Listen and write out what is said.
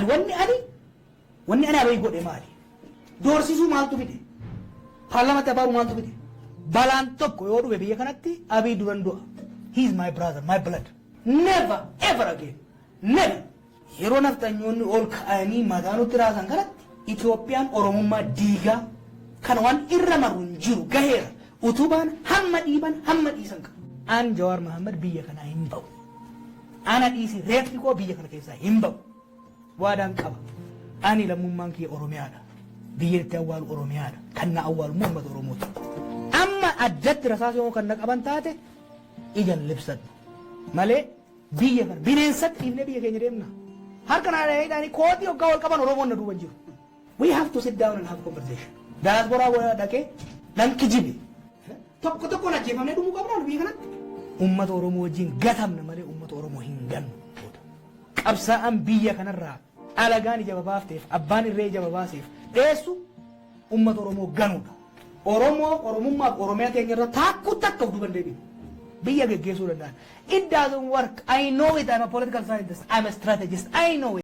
wanni ani abai godhe maali doorsisuu maaltu fide paarlaamatti abaaru maaltu fide balaan tokko yoo dhufe biyya kanatti abii duran du'a he is my brother my blood never ever again never yeroo naftanyoonni ol ka'anii mataa nutti raasan kanatti Itoophiyaan Oromummaa diigaa kan waan irra maruun jiru gaheera utubaan hamma dhiiban hamma dhiisan qabu aan Jawaar Mohaammed biyya kana hin ba'u ana dhiisi reeffi koo biyya kana keessaa hin ba'u waadaan qaba ani lammummaan kiyya Oromiyaadha biyya itti awwaalu Oromiyaadha kan na awwaalu uummata Oromooti amma addatti rasaasoo kan na qaban taate ijan libsadhu malee biyya kana bineensatti dhiifnee biyya keenya deemna harka naa dheedhaanii kootii hoggaa wal qaban Oromoon na duuban jiru. We have to sit down and have conversation. Diaspora wala dake nan kijibe. Tokko na jefamne dumu qabna biyya kanatti. Ummata Oromoo wajjin gatamna malee ummata Oromoo hin gannu. Qabsaa'aan biyya kanarraa alagaan ija babaafteef abbaan irree ija babaaseef dheessu ummata Oromoo ganuudha. Oromummaaf Oromiyaa teenya irra takka duuban deebiin. Biyya geggeessuu danda'an. It doesn't work. I know it. I'm a political scientist. I'm a strategist. I know it.